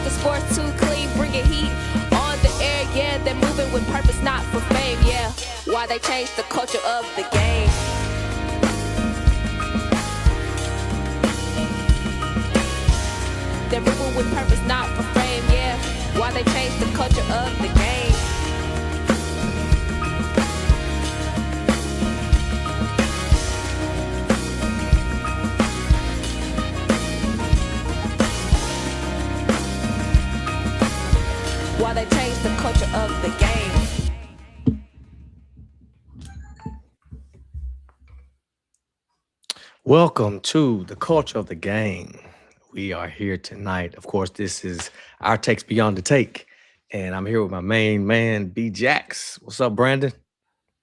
the sports too clean, bringing heat on the air, yeah. They're moving with purpose, not for fame, yeah. Why they changed the culture of the game. They're moving with purpose, not for fame, yeah. Why they changed the culture of the game. Why they changed the culture of the game. Welcome to the culture of the game. We are here tonight. Of course, this is our takes beyond the take, and I'm here with my main man, B Jax. What's up, Brandon?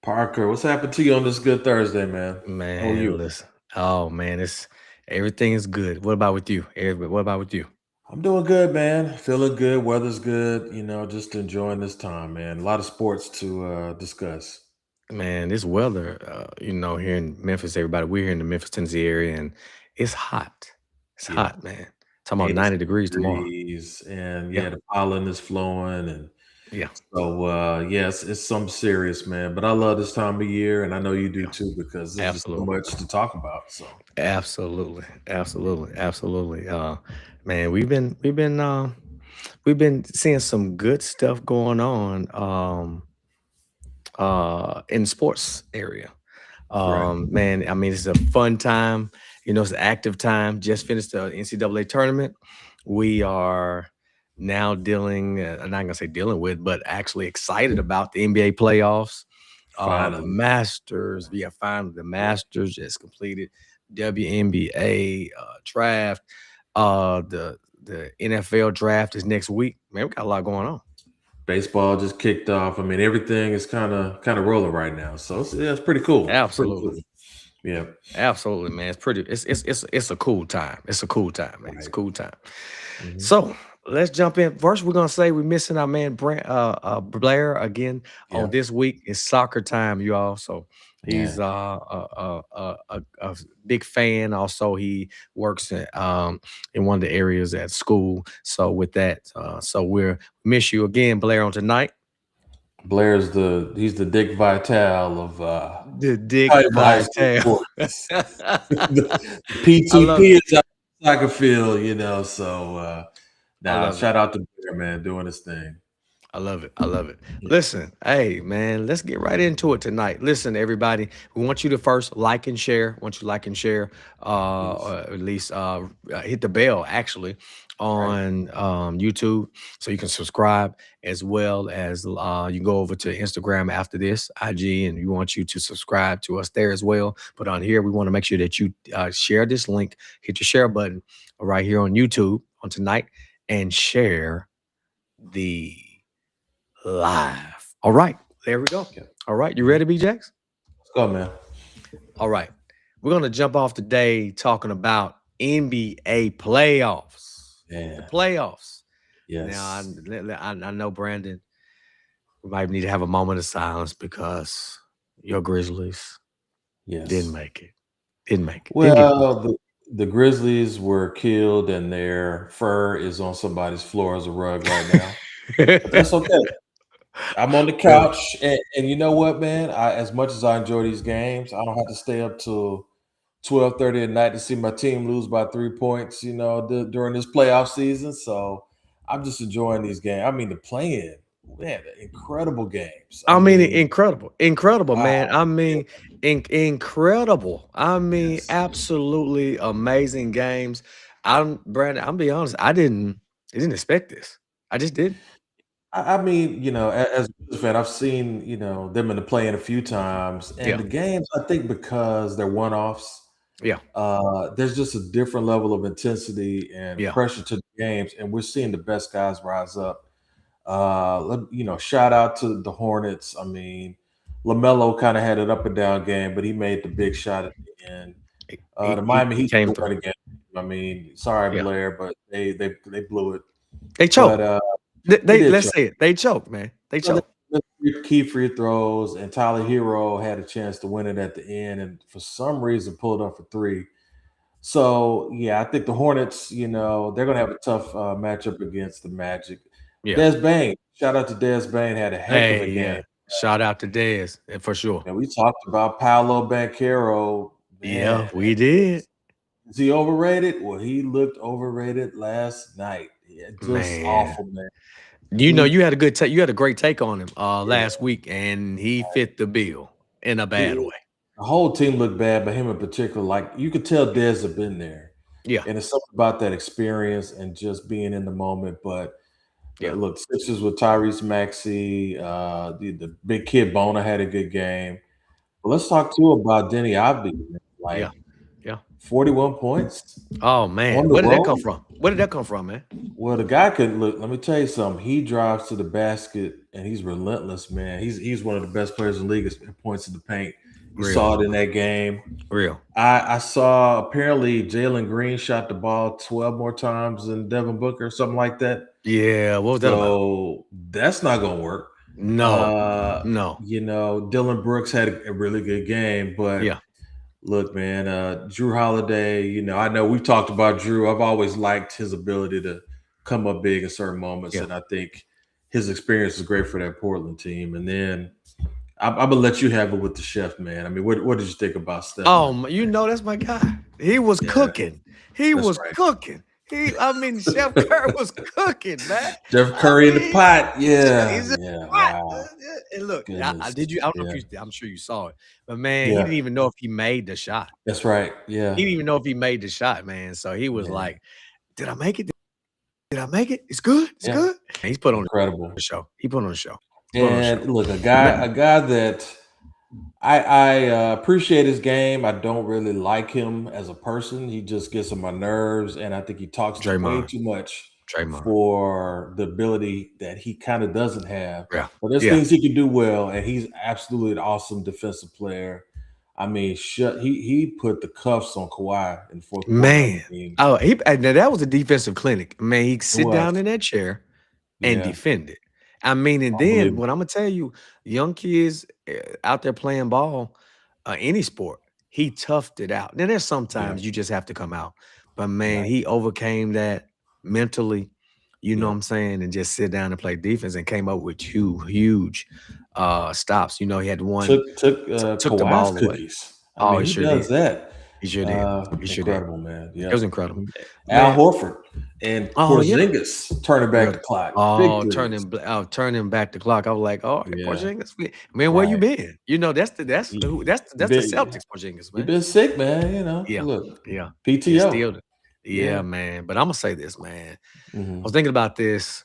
Parker, what's happened to you on this good Thursday, man? Man, How are you? listen. Oh man, it's everything is good. What about with you? What about with you? I'm doing good, man. Feeling good. Weather's good. Just enjoying this time, man. A lot of sports to discuss. Man, this weather, here in Memphis, everybody, we're here in the Memphis, Tennessee area, and it's hot. It's Yeah, hot, man. Talking about 80 90 degrees tomorrow. degrees, and Yeah, the pollen is flowing, and yeah, so yes, it's something serious, man. But I love this time of year, and I know you do yeah. too, because there's just so Absolutely. much to talk about. So Absolutely, absolutely, absolutely. Man, we've been seeing some good stuff going on in the sports area. right, Man, I mean, it's a fun time. It's an active time. Just finished the NCAA tournament. We are now I'm not gonna say dealing with, but actually excited about the NBA playoffs. The finally, Masters, yeah, finally the Masters just completed. WNBA draft. The NFL draft is next week. Man, we got a lot going on. baseball just kicked off. I mean, everything is kind of rolling right now. So it's pretty cool. It's pretty Absolutely. cool. Yeah. Absolutely, man. It's pretty. It's a cool time. It's a cool time, man. It's a Right. cool time. Hmm. So let's jump in. First, we're gonna say we're missing our man Blair again on Yeah. this week. It's soccer time, you all. So Yeah. he's a big fan. Also, he works in one of the areas at school. So with that, so we're miss you again, Blair, on tonight. He's the Dick Vitale of The Dick high school Vitale. sports. The I love PTP it. is out on the soccer field. So I now love it. shout out to Bear, man, doing his thing. I love it. I love it. Listen, hey man, let's get right into it tonight. Listen, everybody, we want you to first like and share. Want you to like and share, Please. or at least hit the bell actually Right. on YouTube, so you can subscribe as well as you can go over to Instagram after this IG, and we want you to subscribe to us there as well. But on here, we want to make sure that you share this link, hit your share button right here on YouTube on tonight, and share the live. All right, there we go. Okay. All right, you Mhm. ready, BJax? Let's go, man. All right, we're gonna jump off today talking about NBA playoffs. The Yeah. playoffs. Now, Yes. I know Brandon. We might need to have a moment of silence because your Grizzlies didn't Yes. make it. Didn't make it. Didn't get close. Well, the Grizzlies were killed, and their fur is on somebody's floor as a rug right now. But that's okay. I'm on the Well, couch, and you know what, man? As much as I enjoy these games, I don't have to stay up till 12:30 at night to see my team lose by 3 points. During this playoff season. So I'm just enjoying these games. I mean, the playing, man, incredible games. I I mean, mean, incredible, incredible, wow, man. I yeah, mean, incredible. I mean, yes. absolutely amazing games. Brandon. I'm be honest. I didn't expect this. I just didn't. I mean, as a Bulls fan, I've seen them in the play-in a few times, and Yeah, the games. I think because they're one-offs. yeah, There's just a different level of intensity and yeah. pressure to the games, and we're seeing the best guys rise up. Shout out to the Hornets. I mean, LaMelo kind of had an up and down game, but he made the big shot at the end. He, The he, he Miami he Heat came still through. win again. I mean, sorry, Yeah, Blair, but they blew it. they But choked. they did Let's choke. say it. They choked, man. They So they choked. missed three key free throws, and Tyler Hero had a chance to win it at the end, and for some reason pulled up for three. So yeah, I think the Hornets, they're gonna have a tough matchup against the Magic. Yeah. Des Bane, shout out to Des Bane, had a heck of Hey, a game. yeah. Shout out to Dez for sure. And we talked about Paolo Banchero. Yeah, Man, we did. is he overrated? Well, he looked overrated last night. Yeah, just Man. awful, man. You had a good take. You had a great take on him Yeah, last week, and he fit the bill in a bad he, way. the whole team looked bad, but him in particular, like you could tell Dez had been there. Yeah, And it's something about that experience and just being in the moment. But yeah, look, Sixers with Tyrese Maxey, the big kid Bona had a good game. But let's talk too about Denny Avdi. yeah, Like yeah. 41 points Oh on man, the where did that come road. from? Where did that come from, man? Well, the guy could look. Let me tell you something. He drives to the basket and he's relentless, man. He's one of the best players in the league at points in the paint. You Real, saw it in that game. real. I saw apparently Jalen Green shot the ball 12 more times than Devin Booker, something like that. Yeah, what was that about? So that's not gonna work. No, no. Dylan Brooks had a really good game, but Yeah, look, man, Drew Holiday, I know we've talked about Drew. I've always liked his ability to come up big in certain moments, yeah. and I think his experience is great for that Portland team. And then I'm gonna let you have it with the chef, man. I mean, what did you think about Steph? Oh, that's my guy. He was Yeah, cooking. He that's was right. cooking. Chef Curry was cooking, man. Jeff Curry in the mean, pot. Yeah, he's a yeah. what? Wow. And look, I Goodness. did you. I don't know Yeah. if you. I'm sure you saw it, but man, he Yeah. didn't even know if he made the shot. That's right. Yeah. He didn't even know if he made the shot, man. So he was Yeah. like, "Did I make it? Did I make it? It's good. It's Yeah. good." And he's put on Incredible. the show. He put on the show. Put on the show. And look, a guy that I appreciate his game. I don't really like him as a person. He just gets on my nerves, and I think he talks way Draymond. too much Draymond. for the ability that he kind of doesn't have. Yeah. But there's Yeah. things he can do well, and he's absolutely an awesome defensive player. I mean, he put the cuffs on Kawhi in the fourth quarter. Man. I mean, Oh, now that was a defensive clinic. Man, he sit was. down in that chair and Yeah. defend it. I mean, and then Unbelievable. what I'm gonna tell you, young kids out there playing ball, any sport, he toughed it out. Now there's sometimes you just have to come out, but man, Right. he overcame that mentally. You know Yeah. what I'm saying, and just sit down and play defense and came up with two huge stops. He had one Took took the Kawhi's ball away. cookies. I Oh, mean, he he sure does did. that. He sure did. He sure did. Incredible, man. Yeah. It was incredible. Al Man. Horford and Oh, yeah. Porzingis turning back the clock. Oh, Big turning back the clock. I was like, oh, Yeah. Porzingis, man, where you Right. been? That's the Celtics Porzingis, You've man. been sick, man. Yeah, Look, yeah. PTO. Still, yeah, Yeah. man. But I'm gonna say this, man. I Mhm. was thinking about this.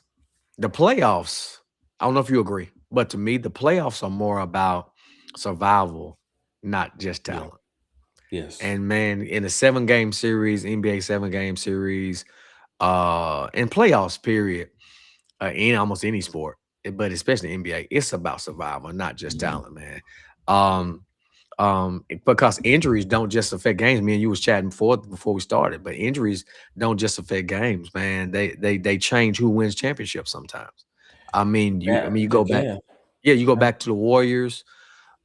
The playoffs. I don't know if you agree, but to me, the playoffs are more about survival, not just Yeah. talent. Yes. And man, in a 7-game series, NBA 7-game series, in playoffs, period, in almost any sport, but especially NBA, it's about survival, not just Mhm. talent, man. Because injuries don't just affect games. Me and you was chatting before we started, but injuries don't just affect games, man. They change who wins championships sometimes. I mean, you They go back, can. you go Yeah. back to the Warriors,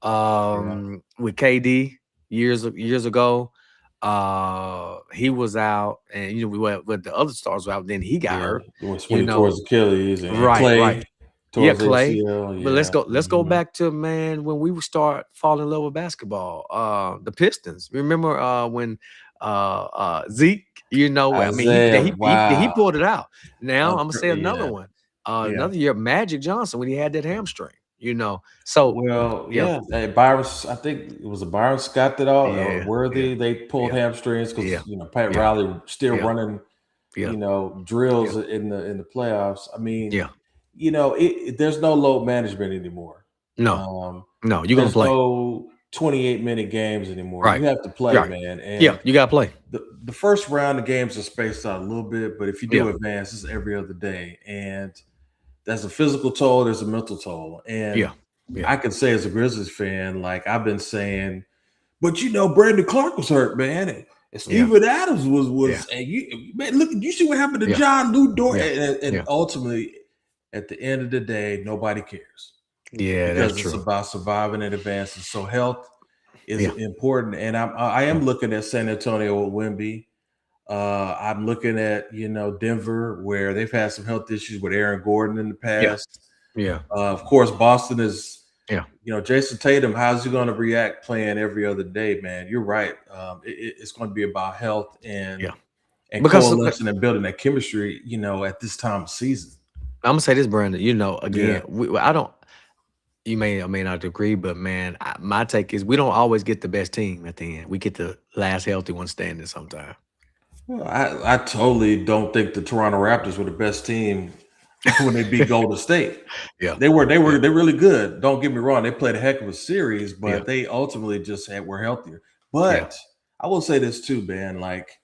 with KD years ago. He was out, and with the other stars were out, then he got hurt. When he tore his Achilles and Right, Clay right. tore his Clay. ACL. But let's go Mhm. back to, man, when we would start falling in love with basketball. The Pistons. Remember when Zeke, I mean, Isaiah, he wow. pulled it out. Now I'm gonna say Yeah. another one. Yeah. Another year, Magic Johnson, when he had that hamstring. So Well, yeah. Hey, Byron, I think it was a Byron Scott that all or Yeah, Worthy. yeah, They pulled yeah, hamstrings because yeah, Pat yeah, Riley still yeah, running yeah, drills yeah, in the playoffs. I mean, yeah. there's no load management anymore. No, you're gonna There's play. no 28-minute games anymore. Right. You have to play, Right. man. And Yeah, you gotta play. the first round of games are spaced out a little bit, but if you do Yeah. advance, it's every other day. And there's a physical toll, there's a mental toll. And Yeah. I can say as a Grizzlies fan, like I've been saying, but Brandon Clark was hurt, man. And Steven Adams was and man, look, you see what happened to John Lou Dort. And ultimately, at the end of the day, nobody cares. Yeah, Because that's it's true. about surviving and advancing. So health is important. And I am looking at San Antonio with Wemby. I'm looking at, Denver, where they've had some health issues with Aaron Gordon in the past. Yeah. Of course, Boston is, Yeah. Jason Tatum, how's he going to react playing every other day, man? You're right. It's going to be about health and Because coalition and building that chemistry, at this time of season. I'm gonna say this, Brandon. Again, I don't. You may or may not agree, but man, my take is we don't always get the best team at the end. We get the last healthy one standing sometimes. Well, I totally don't think the Toronto Raptors were the best team when they beat Golden State. Yeah, they're really good. Don't get me wrong; they played a heck of a series, but they ultimately just were healthier. But I will say this too, Ben. Like,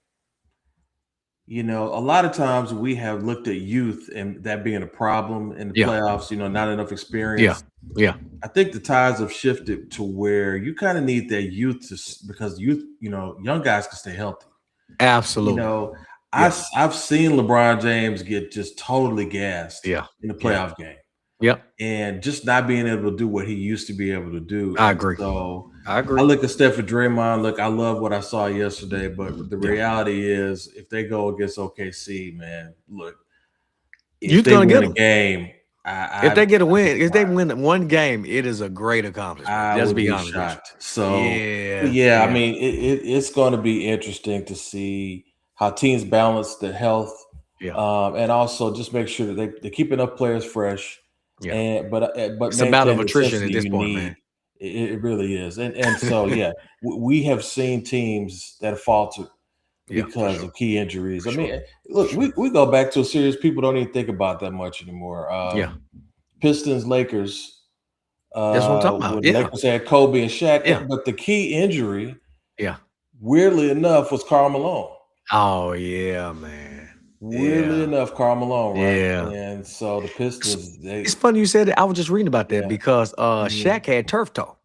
a lot of times we have looked at youth and that being a problem in the playoffs. Not enough experience. Yeah. I think the tides have shifted to where you kind of need that youth because youth, young guys can stay healthy. Absolutely. I've seen LeBron James get just totally gassed in the playoff game. Yep. And just not being able to do what he used to be able to do. I agree. So I agree. I look at Steph and Draymond. Look, I love what I saw yesterday, but the reality is if they go against OKC, man, look, if they win a game, if they get a win, if they win one game, it is a great accomplishment. Just be honest. Shocked. So I mean, it's going to be interesting to see how teams balance the health, and also just make sure that they keep enough players fresh. But it's a battle of attrition at this point, man. It really is, and so we have seen teams that have faltered because of key injuries. I mean, look, we go back to a series people don't even think about that much anymore. Pistons, Lakers. That's what I'm talking about. Lakers had Kobe and Shaq, but the key injury, weirdly enough, was Karl Malone. Oh yeah, man. Weirdly enough, Karl Malone, right? Yeah. And so the Pistons. It's funny you said that. I was just reading about that because Shaq had turf toe.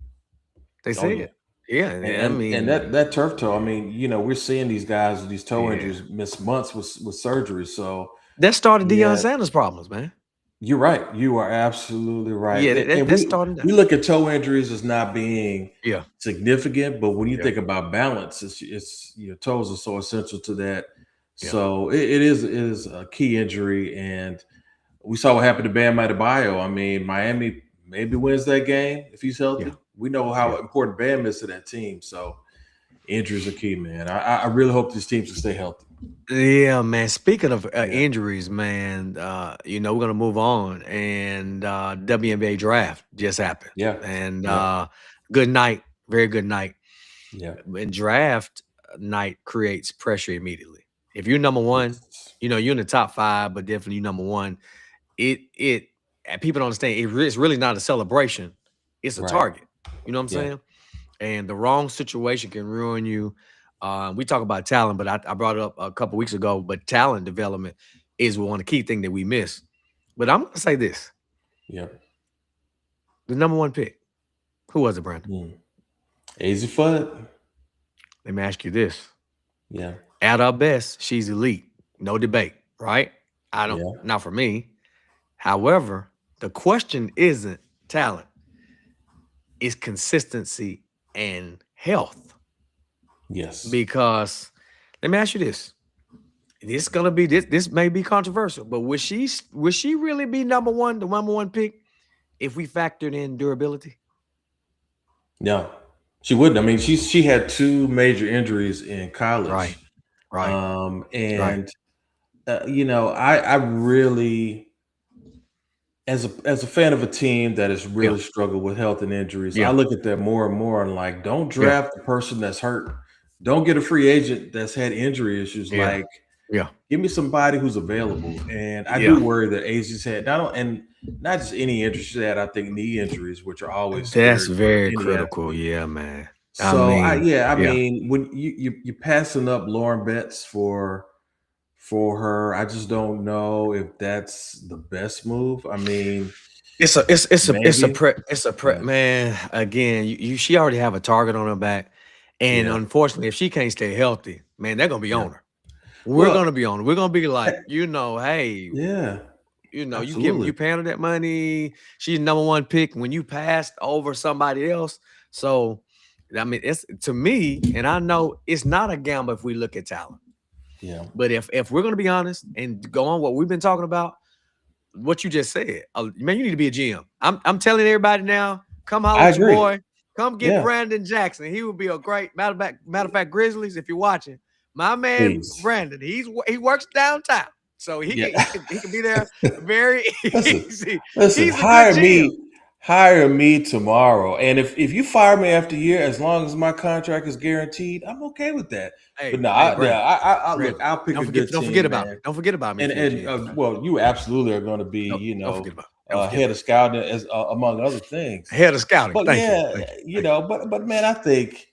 They said. And that turf toe, I mean, we're seeing these guys with these toe injuries miss months with surgery. So that started Deion Sanders' problems, man. You're right. You are absolutely right. Yeah, that started that. We look at toe injuries as not being significant, but when you think about balance, it's your toes are so essential to that. So it is a key injury, and we saw what happened to Bam Adebayo. I mean, Miami maybe wins that game if he's healthy. We know how important Bam is to that team. So injuries are key, man. I really hope these teams can stay healthy. Yeah, man. Speaking of injuries, man, we're gonna move on, and WNBA draft just happened. And good night, very good night. And draft night creates pressure immediately. If you're number one, you're in the top 5, but definitely you're number one. It people don't understand. It's really not a celebration. It's a target. You know what I'm saying? And the wrong situation can ruin you. We talk about talent, but I brought it up a couple weeks ago. But talent development is one of the key things that we miss. But I'm gonna say this. The number 1 pick. Who was it, Brandon? Azzi Fudd. Let me ask you this. At our best, she's elite. No debate, right? Not for me. However, the question isn't talent. It's consistency and health. Because let me ask you this. This may be controversial, but would she really be the number one pick if we factored in durability? No, she wouldn't. I mean, she had 2 major injuries in college. Right. I really, as a fan of a team that has really struggled with health and injuries, I look at that more and more and like, don't draft the person that's hurt. Don't get a free agent that's had injury issues. Like, give me somebody who's available. And I do worry that Azzi's had not just any injuries, she had, I think, knee injuries, which are always very critical. Man. So I mean, when you're passing up Lauren Betts for her, I just don't know if that's the best move. I mean, it's a prep, man. Again, she already have a target on her back, and unfortunately, if she can't stay healthy, man, they're gonna be on her. We're gonna be on her. We're gonna be like, hey, you paying her that money. She's number 1 pick when you passed over somebody else. So I mean, it's to me, and I know it's not a gamble if we look at talent. Yeah. But if we're gonna be honest and go on what we've been talking about, what you just said, man, you need to be a GM. I'm telling everybody now, come holler I at your agree. boy. Come get Yeah. Brandon Jackson. He would be a great matter of fact, Grizzlies, if you're watching, my man Please. Brandon, he works downtown. So he Yeah. can be there very Listen, easy. listen, He's a good GM. hire me tomorrow. And if you fire me after a year, as long as my contract is guaranteed, I'm okay with that. But no, Brandon, look, I'll pick a good don't forget team, about me. man. Don't forget about me if you're a GM. Well, you absolutely are going to be, Don't forget about me. Don't forget head about of scouting as among other things. me. Head of scouting. But Thank you. yeah, Thank you. Thank you. but man, I think,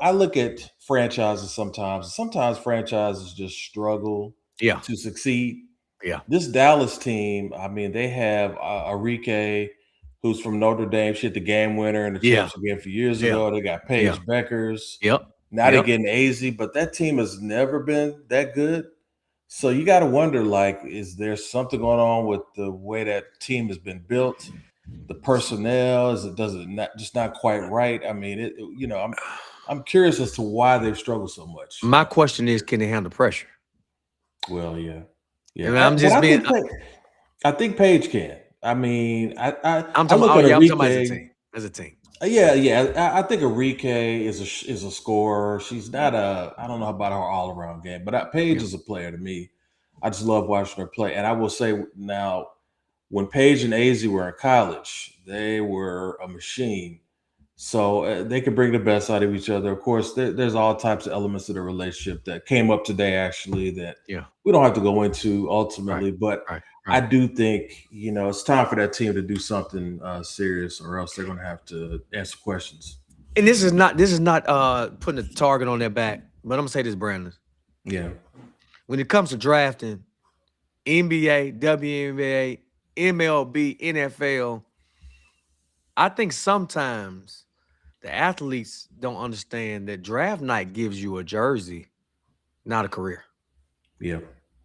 I look at franchises sometimes. Sometimes franchises just struggle Yeah. to succeed. Yeah. This Dallas team, I mean, they have Enrique, who's from Notre Dame. She hit the game winner in the Yeah. championship game a few years Yeah. ago. They got Paige Beckers. Yep. Now they're Yep. getting AZ, but that team has never been that good. So you got to wonder, like, is there something going on with the way that team has been built? The personnel, does it not quite right? I mean, I'm curious as to why they've struggled so much. My question is, can they handle pressure? Well, yeah. I mean, I'm just being. I think Paige can. I mean, I I'm look talking. at I'm talking about Enrique. as a team. Yeah. I think Enrique is a scorer. She's not I don't know about her all around game, but Paige is a player to me. I just love watching her play. And I will say now, when Paige and AZ were in college, they were a machine. So they can bring the best out of each other. Of course, there's all types of elements of the relationship that came up today, actually, that we don't have to go into ultimately. But I do think, it's time for that team to do something serious, or else they're going to have to answer questions. And this is not putting a target on their back, but I'm gonna say this, Brandon. Yeah. When it comes to drafting, NBA, WNBA, MLB, NFL, I think sometimes the athletes don't understand that draft night gives you a jersey, not a career. Yeah,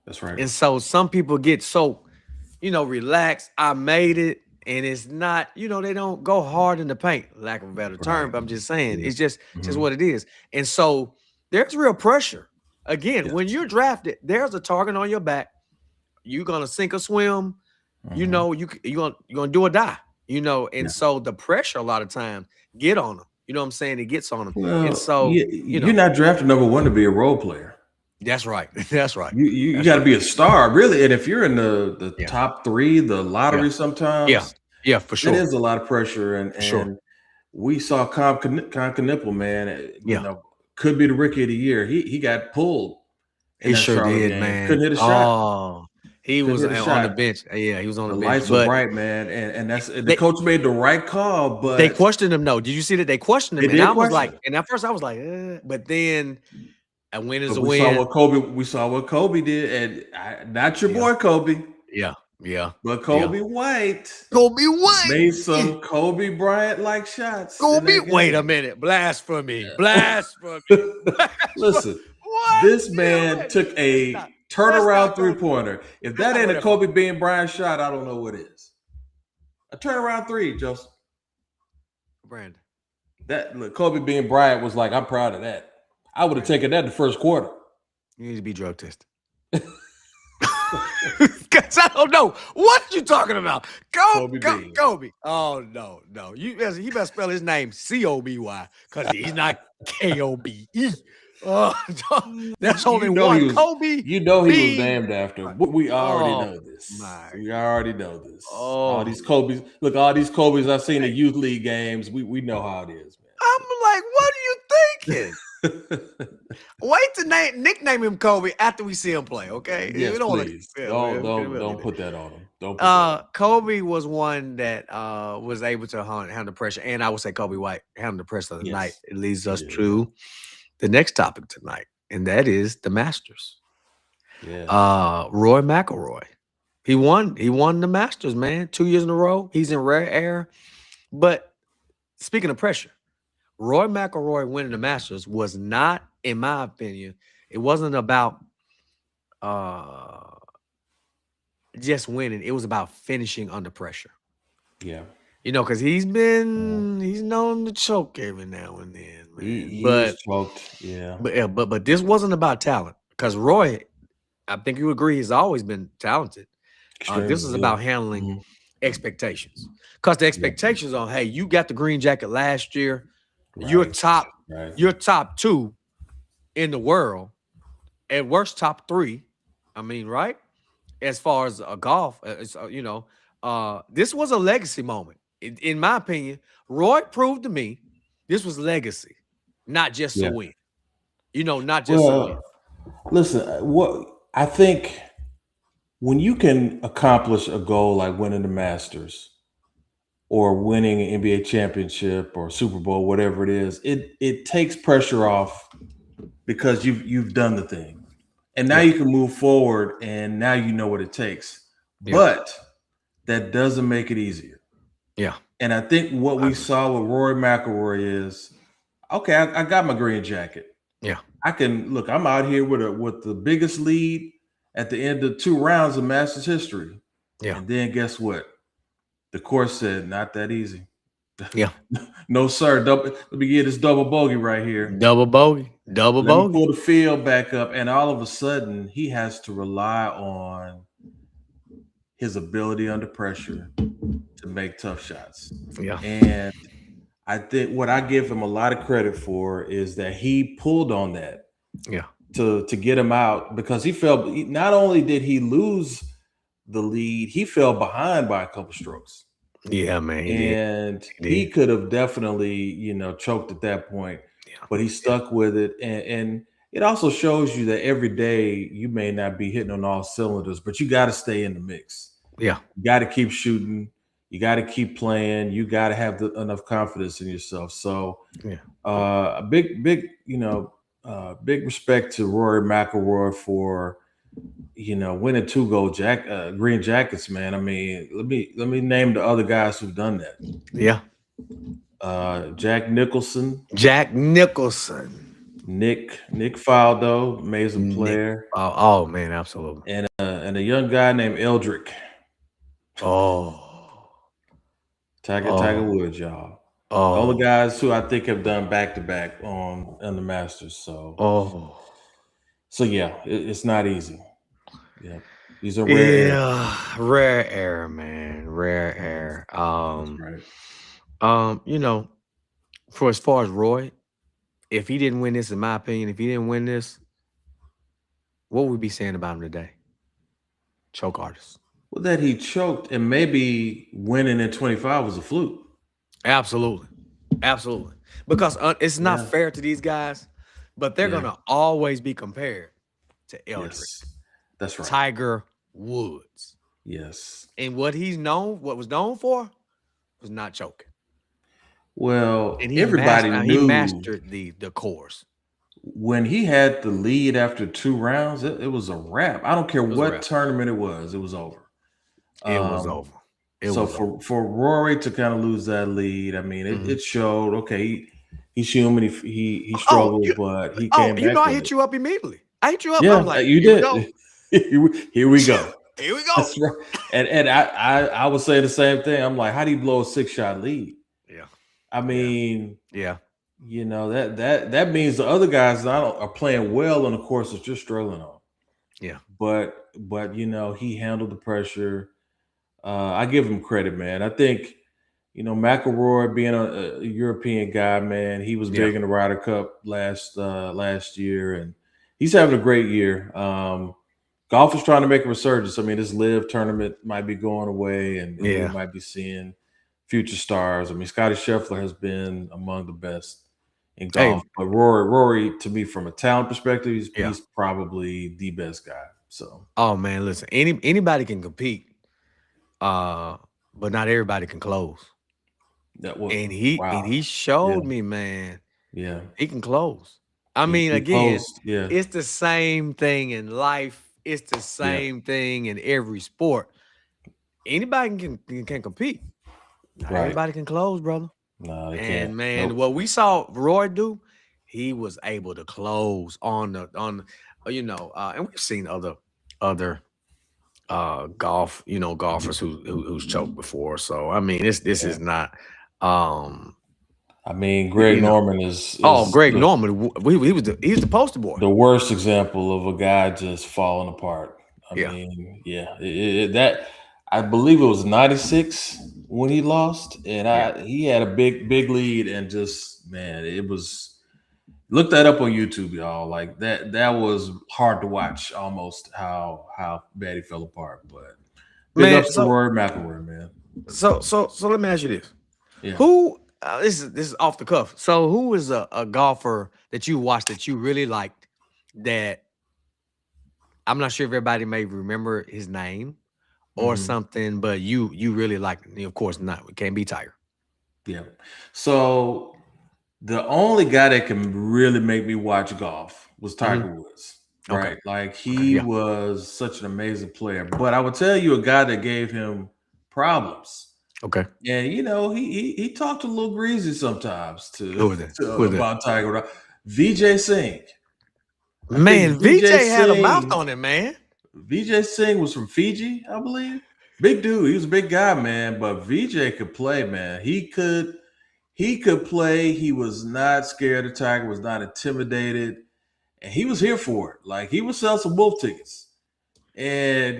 that's right. And so some people get so, relaxed. I made it. And it's not, they don't go hard in the paint, lack of a better term, but I'm just saying, it's just what it is. And so there's real pressure. Again, when you're drafted, there's a target on your back. You're gonna sink or swim, you're gonna do or die, and so the pressure a lot of times get on them. You know what I'm saying? It gets on them. Well, and so you're not drafted number one to be a role player. That's right. That's right. You got to be a star, really. And if you're in the top three, the lottery sometimes, for sure. It is a lot of pressure. And we saw Con Knipple, man, could be the rookie of the year. He got pulled. He sure did, game. Man. Couldn't hit a shot. He was on the bench. Yeah, he was on the bench. The lights were bright, man. And the coach made the right call, but they questioned him. No, did you see that they questioned him? And I was like, and at first I was like, but then a win is a we win. We saw what Kobe did, and not your boy Kobe. Yeah. But Kobe White made some Kobe Bryant-like shots. Wait a minute. Blasphemy. Listen, this man took a turnaround three-pointer. If that ain't a Kobe Bean Bryant shot, I don't know what is. A turnaround three, Joseph. Brandon. Kobe Bean Bryant was like, I'm proud of that. I would have taken that in the first quarter. You need to be drug tested. Because I don't know what you talking about. Kobe. Oh, no. He better spell his name Coby, because he's not Kobe. That's only one. Kobe. He was named after. We already know this. We already know this. All these Kobe's. Look, all these Kobe's I've seen in youth league games. We know how it is, man. I'm like, what are you thinking? Wait to nickname him Kobe after we see him play, okay? Yes, please. Don't put that on him. Don't. Put Kobe was one that was able to handle the pressure, and I would say Kobe White handled the pressure of the night. It leads us to the next topic tonight, and that is the Masters. Yeah. Rory McIlroy, he won the Masters, man, 2 years in a row. He's in rare air, but speaking of pressure. Rory McIlroy winning the Masters was not, in my opinion, it wasn't about just winning. It was about finishing under pressure. Yeah. You know, because he's known to choke every now and then, man. He was choked. Yeah. But this wasn't about talent. Because Roy, I think you agree, he's always been talented. This is Extremely, yeah. about handling Mhm. expectations. Because the Yeah. expectations on, hey, you got the green jacket last year. Right. You're top 2 in the world. At worst, top 3. I mean, right? As far as golf, this was a legacy moment. In my opinion, Roy proved to me this was legacy, not just a Yeah. win. Not just a win. Well, listen, what I think when you can accomplish a goal like winning the Masters or winning an NBA championship or Super Bowl, whatever it is, it takes pressure off because you've done the thing. And now Yeah. you can move forward and now you know what it takes. Yeah. But that doesn't make it easier. Yeah. And I think what we saw with Rory McIlroy is, okay, I got my green jacket. Yeah. I can look, I'm out here with the biggest lead at the end of 2 rounds of Masters history. Yeah. And then guess what? The course said, not that easy. Yeah. No, sir. Let me get this double bogey right here. Double bogey. Double Let me bogey. pull the field back up. And all of a sudden, he has to rely on his ability under pressure to make tough shots. Yeah. And I think what I give him a lot of credit for is that he pulled on that. Yeah. To get him out, because he felt not only did he lose the lead, he fell behind by a couple strokes. Yeah, man. He could have definitely, choked at that point. Yeah. But he stuck with it. And it also shows you that every day you may not be hitting on all cylinders, but you got to stay in the mix. Yeah. You got to keep shooting. You got to keep playing. You got to have enough confidence in yourself. So a big, big respect to Rory McIlroy for, winning 2 gold green jackets, man. I mean, let me name the other guys who've done that. Yeah. Jack Nicholson. Nick Faldo, amazing player. Oh man, absolutely. And a young guy named Eldrick. Tiger Woods, y'all. All the guys who I think have done back-to-back on the Masters. So yeah, it's not easy. Yeah, these are rare. Yeah, rare air, man. Rare air. That's right. For as far as Roy, if he didn't win this, in my opinion, if he didn't win this, what would we be saying about him today? Choke artist. Well, that he choked, and maybe winning in 25 was a fluke. Absolutely. Because it's not fair to these guys, but they're gonna always be compared to Eldrick. Yes. That's right. Tiger Woods. Yes. And what was known for was not choking. Well, and everybody knew he mastered the course. When he had the lead after 2 rounds, it was a wrap. I don't care what tournament it was over. It was over. For Rory to kind of lose that lead, I mean, it showed. Okay, he's human. He struggled, but he came back. I hit you up immediately. I hit you up. Yeah, I was like, you did. Here we go. Here we go. That's right. And I would say the same thing. I'm like, how do you blow a 6-shot lead? Yeah. I mean, yeah. That means the other guys are playing well on the course that you're struggling on. Yeah. But he handled the pressure. I give him credit, man. I think, McIlroy being a European guy, man, he was big in the Ryder Cup last year, and he's having a great year. Golf is trying to make a resurgence. I mean, this LIV tournament might be going away, and we might be seeing future stars. I mean, Scottie Scheffler has been among the best in golf, but Rory, to me, from a talent perspective, he's probably the best guy. So, oh man, listen, anybody can compete, but not everybody can close. And he showed me, man. Yeah, he can close. I mean, again, it's the same thing in life. It's the same thing in every sport. Anybody can compete. Not everybody can close, brother. No, they and can't. Man, what we saw Roy do, he was able to close on and we've seen other golf, golfers who's choked before. So I mean, this Yeah. is not um I mean, Greg you know. Norman is Oh, is Greg the, Norman, he was the poster boy. the worst example of a guy just falling apart. I Yeah. mean, yeah, that I believe it was 96 when he lost, and Yeah. he had a big lead, and just man, it was look that up on YouTube, y'all. Like that was hard to watch, almost how bad he fell apart. But big Man, ups to so Rory McIlroy, man. so let me ask you this. Yeah. Who this is off the cuff. So who is a golfer that you watched that you really liked that I'm not sure if everybody may remember his name or Mhm. something, but you really liked him. Of course not. It can't be Tiger. Yeah. So the only guy that can really make me watch golf was Mhm. Tiger Woods, Okay. right? Like Okay. he Yeah. was such an amazing player. But I would tell you a guy that gave him problems. Okay. And he talked a little greasy sometimes to, Who is that? to Who is that? about Tiger. VJ Singh. I think Man, VJ had a mouth on him, man. VJ Singh was from Fiji, I believe. Big dude. He was a big guy, man. But VJ could play, man. He could play. He was not scared of Tiger, was not intimidated, and he was here for it. Like he would sell some wolf tickets. And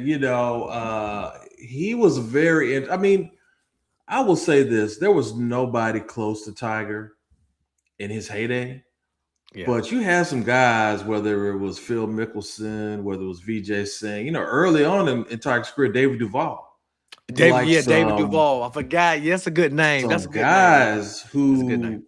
he was I mean, I will say this: there was nobody close to Tiger in his heyday. Yeah. But you had some guys, whether it was Phil Mickelson, whether it was VJ Singh, early on in Tiger's career, David Duval. David, Like yeah, David Duval. I forgot. Yeah, that's a good name. That's some a good name, man. guys That's a good name.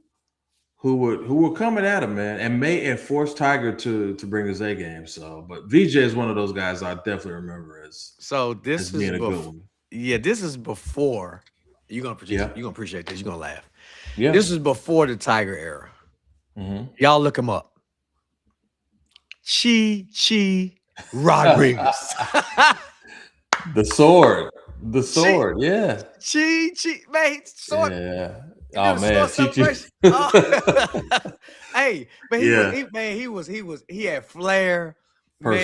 who were coming at him, man, and forced Tiger to bring his A game. So, but VJ is one of those guys I definitely remember So as this is being a good one. this is before you're gonna appreciate Yeah, you're gonna appreciate this. You're gonna laugh. yeah. This is before the Tiger era. Mhm. Y'all look him up. Chi Rodriguez. The sword, the Chi sword. Yeah, man, sword. yeah. He did Oh a man, sword celebration. Oh. Hey, but yeah. he had flair, man. He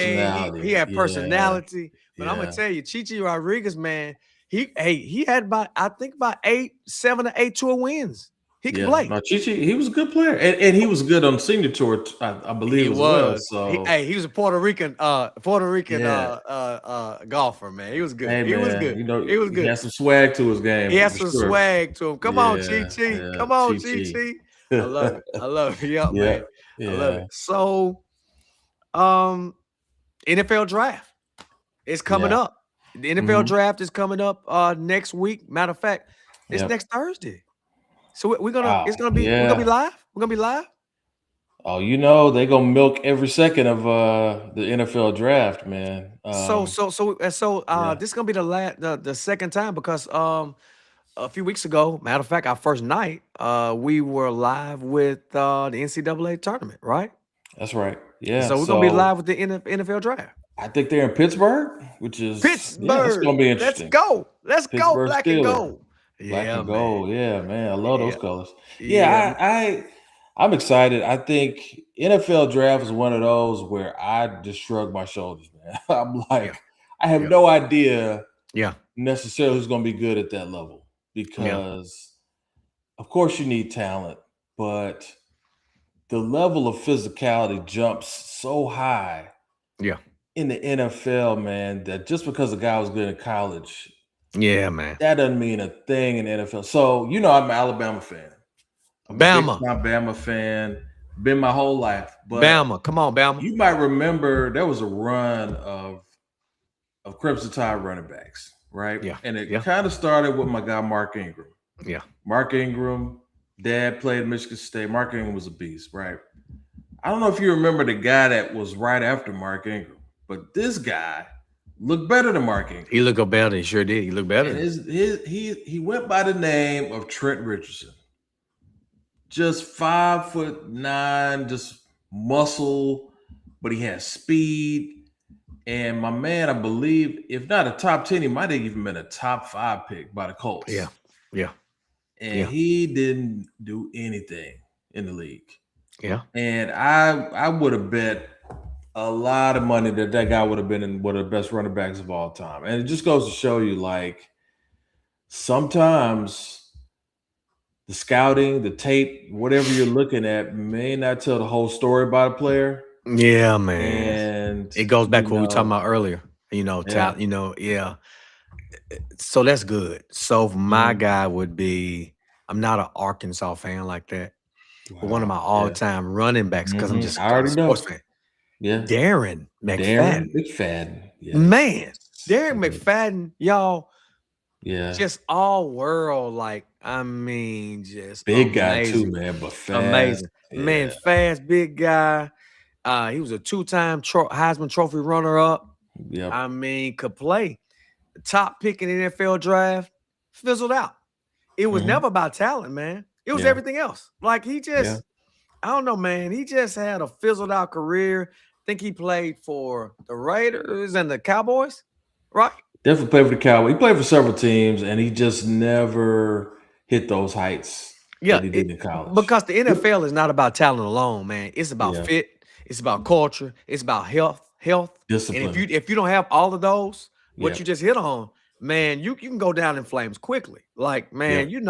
Personality. had Yeah, personality. But I'm gonna yeah. tell you, Chi Rodriguez, man, he had about 7 or 8 tour wins. He could Yeah, play. no, Chichi, he was a good player, and he was good on the senior tour, I He believe, as well. was. So, He was a Puerto Rican yeah, golfer, man. He was good. hey He was man, good. He was he good. has some swag to his He game has for some sure. swag to him. Come on, Chi Yeah, Chi. yeah, Come on, Chi Chichi. Chi. I love it. I love it. Yeah, Yeah, man. I love yeah, it. So, um, NFL draft is coming yeah. up. The NFL Hmm. draft is coming up next week. Matter of fact, it's Yep. next Thursday. So Wow. we're gonna be Yeah. live. We're gonna be live. Oh, they're gonna milk every second of the NFL draft, man. So Yeah, this is gonna be the second time because a few weeks ago, matter of fact, our first night, we were live with the NCAA tournament, right? that's right. And Yeah. so we're gonna be So live with the NFL draft. I think they're in Pittsburgh, which is that's Pittsburgh, gonna be let's interesting. go, let's go, Pittsburgh black and Steeler. gold. Black Yeah, and man. gold. Yeah, man. I love those Yeah, colors. yeah, Yeah, I'm excited. I think NFL draft is one of those where I just shrug my shoulders, man. I'm yeah, like, I have yeah, no idea yeah, necessarily who's going to be good at that level yeah, because, of course, you need talent, but the level of physicality jumps so high yeah, in the NFL, man, that just because a guy was good in college, yeah, man. that doesn't mean a thing in the NFL. So, I'm an Alabama fan. I'm a big Bama, time Bama fan, been my whole life. But Bama, come on, Bama. you might remember there was a run of Crimson Tide running backs, right? Yeah, And it yeah, kind of started with my guy Mark Ingram. yeah. Mark Ingram, dad played Michigan State. Mark Ingram was a beast, right? I don't know if you remember the guy that was right after Mark Ingram, but this guy looked better than Mark Ingram. He looked better. He sure did. He looked better. And he went by the name of Trent Richardson. Just 5'9", just muscle, but he has speed. And my man, I believe, if not a top 10, he might have even been a top 5 pick by the Colts. Yeah, yeah, And yeah, he didn't do anything in the league. yeah. And I would have bet a lot of money that guy would have been in one of the best running backs of all time. And it just goes to show you, like, sometimes the scouting, the tape, whatever you're looking at may not tell the whole story about a player. Yeah, man. And, It goes back you to what we were talking know, about earlier. yeah. Yeah. So that's good. So my Mhm. guy would be, I'm not an Arkansas fan like that, but one of my Wow. Yeah. all-time running backs, because I I'm a already sports know. fan. Yeah. Darren Darren McFadden. McFadden. Yes. Man, Darren Yeah. McFadden, y'all, Yeah. just all world, like, I mean, just Big guy too, amazing. man, but fast. Amazing. Man, Yeah. fast, big guy. He was a two-time Heisman Trophy runner-up. Yep. I mean, could play. Top pick in the NFL draft, fizzled out. It was Mhm. never about talent, man. It was Yeah. everything else. Like, he Yeah. just, I don't know, man. He just had a fizzled out career. I think he played for the Raiders and the Cowboys, right? Definitely played for the Cowboys. He played for several teams, and he just never hit those heights Yeah, that he did in college. because the NFL is not about talent alone, man. It's about Yeah. fit. It's about culture. It's about health. And Discipline. if you don't have all of those, what Yep. you just hit on, man, you can go down in flames quickly. Like, man, Yep.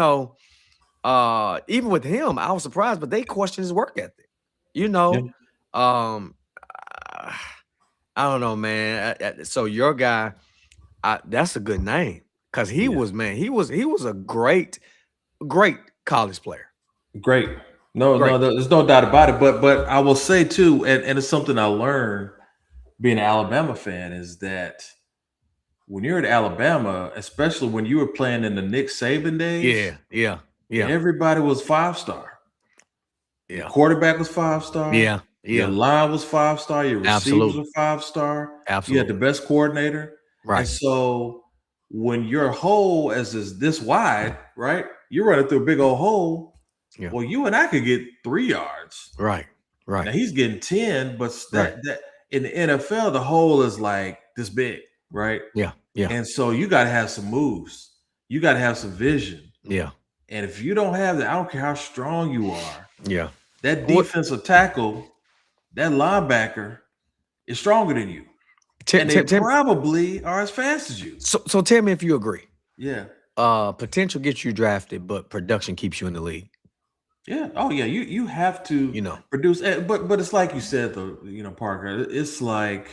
even with him, I was surprised, but they questioned his work ethic. Um, I don't know, man. So your guy, that's a good name, because he Yeah. was, man, he was a great college player. Great. No, Great. there's no doubt about it. But I will say too, and it's something I learned being an Alabama fan, is that when you're at Alabama, especially when you were playing in the Nick Saban days, Yeah. everybody was 5-star. Your Yeah. quarterback was 5-star. Yeah. Your line was 5-star. Your receivers Absolutely. were 5-star. You had the Absolutely. best coordinator. And Right. so when your hole is this wide, right? You're running through a big old hole. Yeah. Well, you and I could get 3 yards. Right. Now he's getting 10, but Right. that in the NFL, the hole is like this big, right? Yeah. And so you got to have some moves. You got to have some vision. Yeah. And if you don't have that, I don't care how strong you are. Yeah. That defensive tackle, that linebacker is stronger than you. And they probably are as fast as you. So tell me if you agree. Yeah. Potential gets you drafted, but production keeps you in the league. Yeah. Oh, yeah. You have to produce. But it's like you said, though, Parker, it's like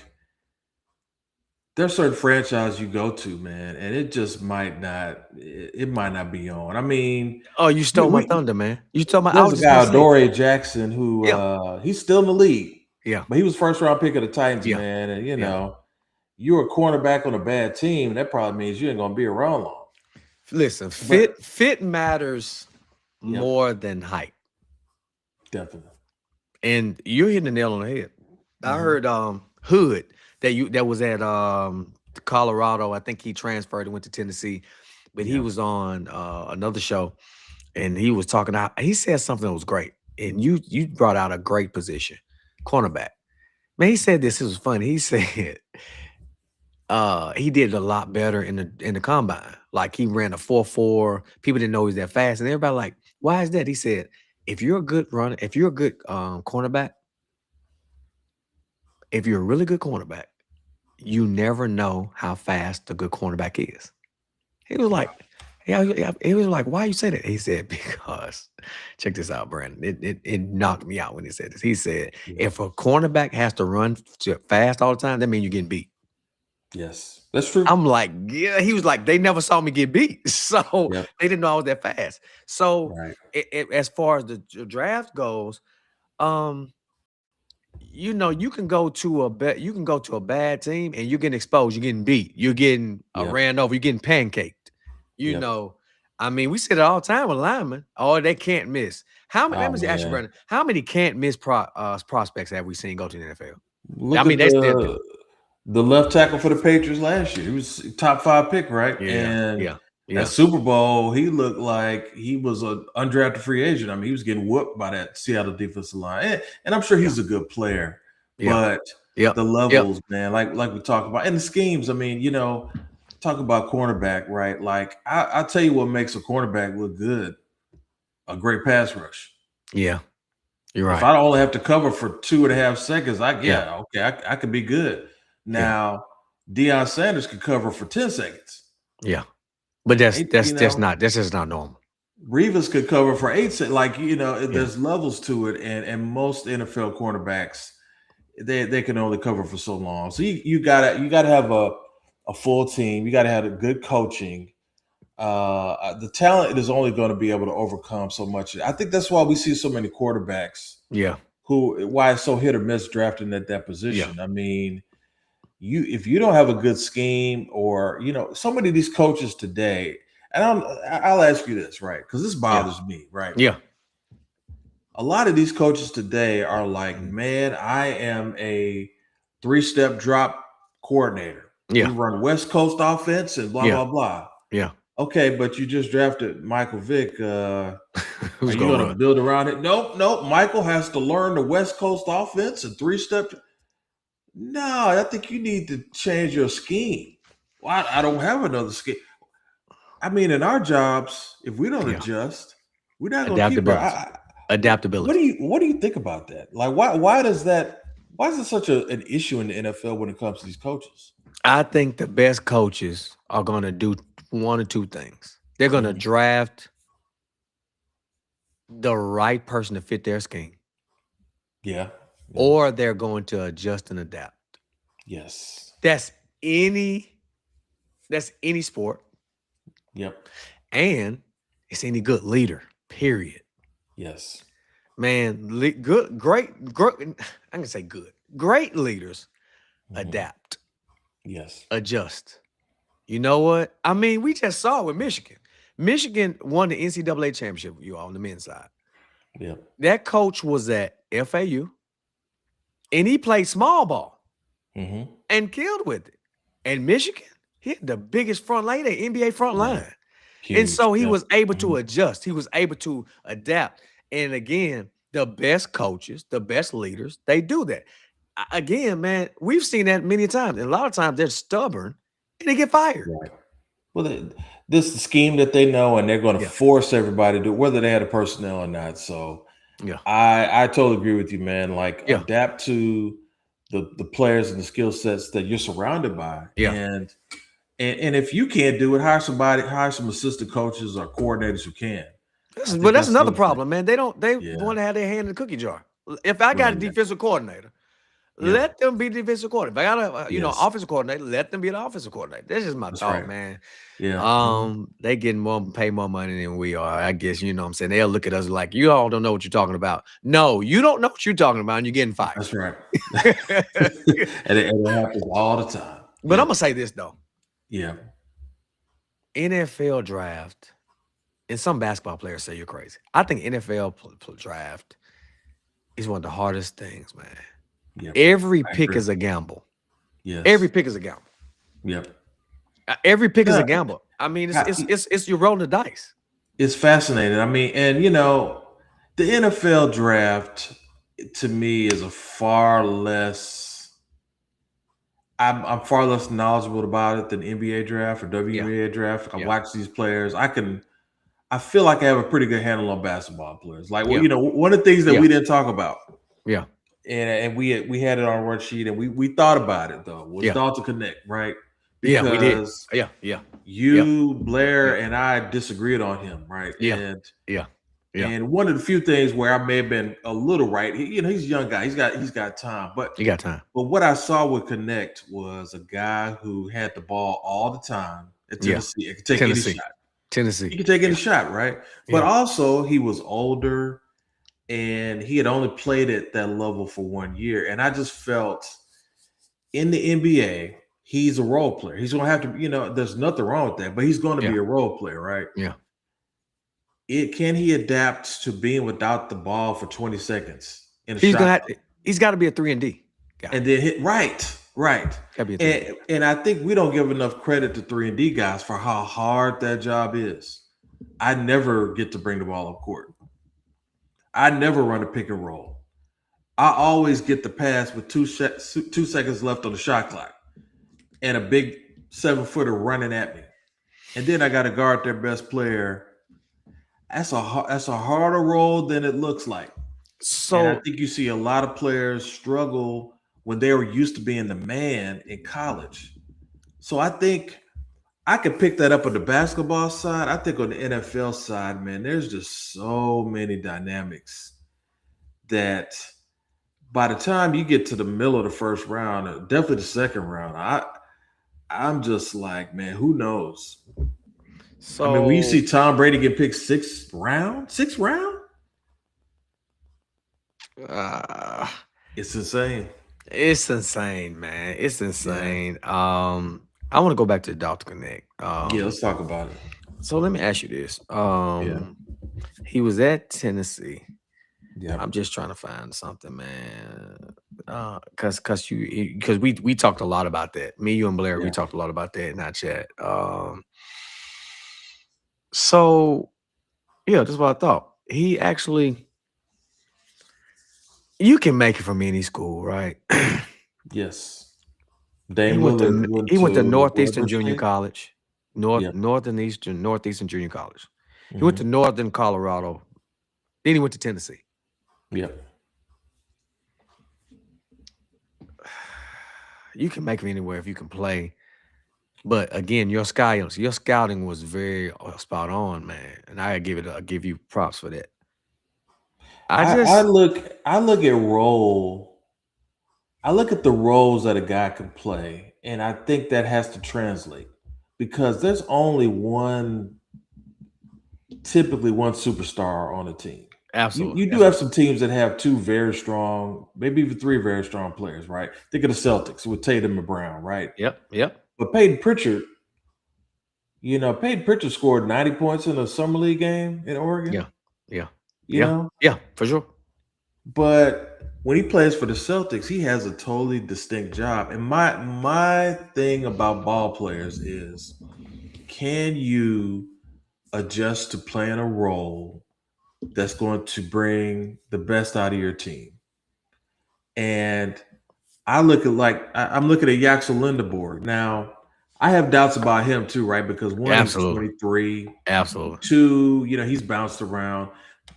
there's certain franchise you go to, man, and it just might not be on. I mean, you stole my thunder, man. You told my. There's a guy, Dory Jackson, who he's still in the league. Yeah. But he was first round pick of the Titans, man. And you're a cornerback on a bad team. That probably means you ain't gonna be around long. Listen, fit matters more than height. Definitely. And you're hitting the nail on the head. I heard Hood that was at Colorado. I think he transferred and went to Tennessee, but he was on another show, and he was talking out. He said something that was great, and you brought out a great position, cornerback. Man, he said this. It was funny. He said he did a lot better in the combine. Like, he ran a 4.4. People didn't know he was that fast, and everybody like, why is that? He said, if you're a good runner, if you're a good cornerback, if you're a really good cornerback, you never know how fast a good cornerback is. He was like, he was like, why you say that? He said, because, check this out, Brandon. It knocked me out when he said this. He said, if a cornerback has to run fast all the time, that means you're getting beat. Yes, that's true. I'm like, yeah. He was like, they never saw me get beat, so they didn't know I was that fast. So, as far as the draft goes, you can go to a bad team and you're getting exposed. You're getting beat. You're getting ran over. You're getting pancaked. I mean, we say it all the time with linemen. Oh, they can't miss. How many? Let me ask you, Brandon. How many can't miss prospects have we seen go to the NFL? Look at the left tackle for the Patriots last year. He was top 5 pick, right? Yeah. At Super Bowl, he looked like he was an undrafted free agent. I mean, he was getting whooped by that Seattle defensive line. And I'm sure he's a good player. But the levels, man, like we talk about, and the schemes, I mean, talk about cornerback, right? Like, I'll tell you what makes a cornerback look good. A great pass rush. Yeah. You're If right. I only have to cover for 2.5 seconds, Yeah. I could be good. Yeah. Now, Deion Sanders could cover for 10 seconds. Yeah. But that's And, that's that's not that's just not normal. Revis could cover for 8 seconds. Like, Yeah. there's levels to it, and most NFL cornerbacks, they can only cover for so long. So you gotta have a full team. You gotta have a good coaching. The talent is only going to be able to overcome so much. I think that's why we see so many quarterbacks Yeah. why it's so hit or miss drafting at that position. I mean, if you don't have a good scheme, or so many of these coaches today, and I'll ask you this, right? Because this bothers me, right? Yeah. A lot of these coaches today are like, man, I am a 3-step drop coordinator. Yeah. We run West Coast offense and blah, Yeah. blah, blah. Yeah. Okay, but you just drafted Michael Vick. Are Who's you gonna going to run? build around it? Nope. Michael has to learn the West Coast offense and 3-step. No, I think you need to change your scheme. Well, I don't have another scheme. I mean, in our jobs, if we don't adjust, we're not going to keep Adaptability. What do you think about that? Like, why is it such an issue in the NFL when it comes to these coaches? I think the best coaches are going to do one or two things. They're going to draft the right person to fit their scheme. Yeah. Or they're going to adjust and adapt. Yes. That's any sport. Yep. And it's any good leader, period. Yes. Man, great. I'm going to say good. Great leaders adapt. Yes. Adjust. You know what? I mean, we just saw it with Michigan. Michigan won the NCAA championship, on the men's side. Yeah. That coach was at FAU, and he played small ball and killed with it. And Michigan, he had the biggest front line, the NBA front line. Huge. And so he was able to adjust. He was able to adapt. And again, the best coaches, the best leaders, they do that. Again, man, we've seen that many times. And a lot of times they're stubborn and they get fired. Right. Well, this is the scheme that they know, and they're going to force everybody to do it, whether they had the personnel or not. So I totally agree with you, man. Like, adapt to the players and the skill sets that you're surrounded by. Yeah. And if you can't do it, hire some assistant coaches or coordinators who can. But that's another problem, man. They want to have their hand in the cookie jar. If I got a defensive coordinator, let them be defensive coordinator. If I got a offensive coordinator, let them be the offensive coordinator. That's just my thought, man. Yeah. They pay more money than we are. I guess, you know what I'm saying? They'll look at us like, you all don't know what you're talking about. No, you don't know what you're talking about, and you're getting fired. That's right. and it happens all the time. But I'm going to say this, though. Yeah. NFL draft, and some basketball players say you're crazy. I think NFL draft is one of the hardest things, man. Yep. Every pick is a gamble. Yes. Every pick is a gamble. Yep. Every pick is a gamble. I mean, it's you're rolling the dice. It's fascinating. I mean, and the NFL draft to me is a far less. I'm far less knowledgeable about it than NBA draft or WNBA draft. I watch these players. I feel like I have a pretty good handle on basketball players. Like, one of the things that we didn't talk about. Yeah. And we had it on our worksheet, and we thought about it though. Was thought to connect, right? Because we did. Yeah. You, Blair, and I disagreed on him, right? Yeah. And one of the few things where I may have been a little right, he's a young guy. He's got time, but he got time. But what I saw with Connect was a guy who had the ball all the time at Tennessee. It could take any shot. He could take any shot, right? But also he was older, and he had only played at that level for 1 year. And I just felt in the NBA, he's a role player. He's going to have to, there's nothing wrong with that, but he's going to be a role player, right? Yeah. Can he adapt to being without the ball for 20 seconds? He's got to be a 3-and-D guy. And then hit right. And I think we don't give enough credit to 3-and-D guys for how hard that job is. I never get to bring the ball up court. I never run a pick and roll. I always get the pass with 2 seconds left on the shot clock and a big 7-footer running at me. And then I got to guard their best player. That's a harder role than it looks like. And I So think you see a lot of players struggle when they were used to being the man in college. So I think I could pick that up on the basketball side. I think on the NFL side, man, there's just so many dynamics that by the time you get to the middle of the first round, definitely the second round, I'm just like, man, who knows? I mean, when you so see Tom Brady get picked sixth round, uh, it's insane. it's insane, man. It's Yeah. insane. I want to go back to Dr. Connect. Yeah, let's talk about it. So let me ask you this. Yeah. He was at Tennessee. Yeah. I'm just trying to find something, man. Because we talked a lot about that. Me, you, and Blair, we Yeah. talked a lot about that in our chat. So yeah, that's what I thought. He actually, you can make it from any school, right? Yes. he Dame went Lillard to went he went to to Northeastern Weber Junior State. College, Yeah. Northeastern Junior College. He went to Mhm. Northern Colorado. Then he went to Tennessee. Yeah. You can make it anywhere if you can play. But again, your scouting was very spot on, man, and I give you props for that. I I just look at role. I look at the roles that a guy can play, and I think that has to translate because there's only typically one superstar on a team. absolutely, You do have some teams that have two very strong, maybe even three very strong players, right? Think of the Celtics with Tatum and Brown, right? yep, But Peyton Pritchard, Peyton Pritchard scored 90 points in a summer league game in Oregon, yeah, yeah, you know, yeah, for sure. but when he plays for the Celtics, he has a totally distinct job. And my thing about ball players is, can you adjust to playing a role that's going to bring the best out of your team? And I'm looking at Yaxel Lindeborg. Now, I have doubts about him too, right? Because one, he's Absolutely, 23. absolutely. Two, he's bounced around.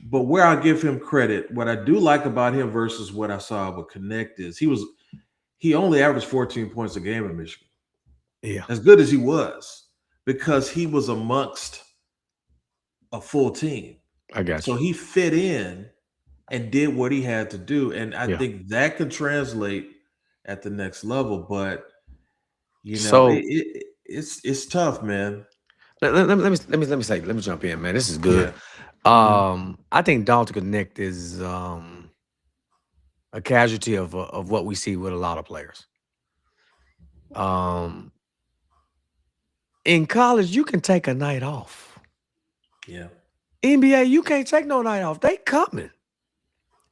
But where I give him credit, what I do like about him versus what I saw with Connect is he only averaged 14 points a game in Michigan. Yeah, As good as he was, because he was amongst a full team. I got So you. he fit in and did what he had to do. And I Yeah. think that could translate at the next level. But So it's tough, man. let me jump in, man. This is good. Yeah. Mhm. I think Dalton Connect is a casualty of what we see with a lot of players. Um, in college, you can take a night off. Yeah. NBA, you can't take no night off. They coming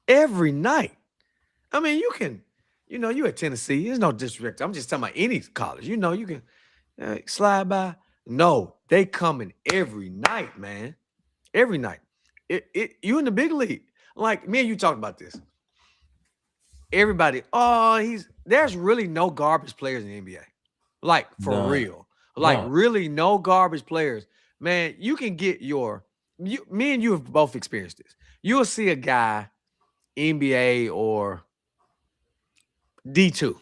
every night. I mean, you can, you at Tennessee. There's no disrespect. I'm just talking about any college. You can slide by. No, they coming every night, man. Every night. You in the big league. Like me and you talked about this. Everybody, there's really no garbage players in the NBA. Like for None. real. Like None. really no garbage players. Man, you can get me and you have both experienced this. You'll see a guy, NBA or D2.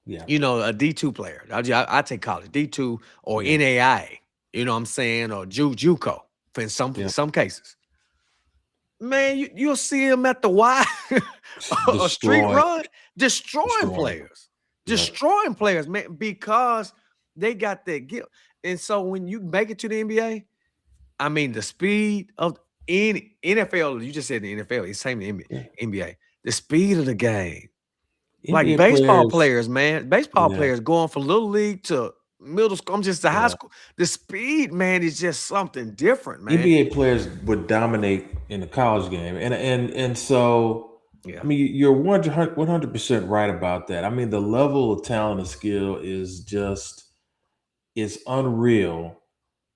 Yeah. A D2 player. I take college, D2 or Yeah. NAIA, you know what I'm saying, or JUCO in Yeah. some cases. Man, you'll see him at the Y, a street Destroying. run, destroying players, man, because they got that guilt. And so when you make it to the NBA, I mean, the speed of any NFL, you just said the NFL, it's same in Yeah. NBA, the speed of the game. Like NBA baseball players. players, man. Baseball Yeah. players going from little league to middle school. I'm just to high Yeah. school. The speed, man, is just something different, man. NBA players would dominate in the college game, and so Yeah. I mean you're 100% right about that. I mean the level of talent and skill is unreal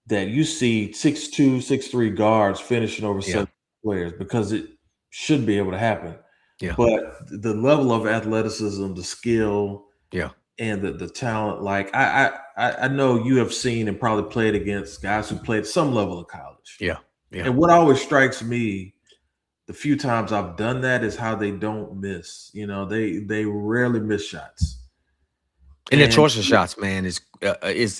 that you see 6'2", 6'3" guards finishing over Yeah. 7 players because it should be able to happen. Yeah. But the level of athleticism, the skill, Yeah. and the talent, like I know you have seen and probably played against guys who played some level of college. Yeah. Yeah. And what always strikes me, the few times I've done that is how they don't miss. You know, they rarely miss shots. And their And choice of shots, man, is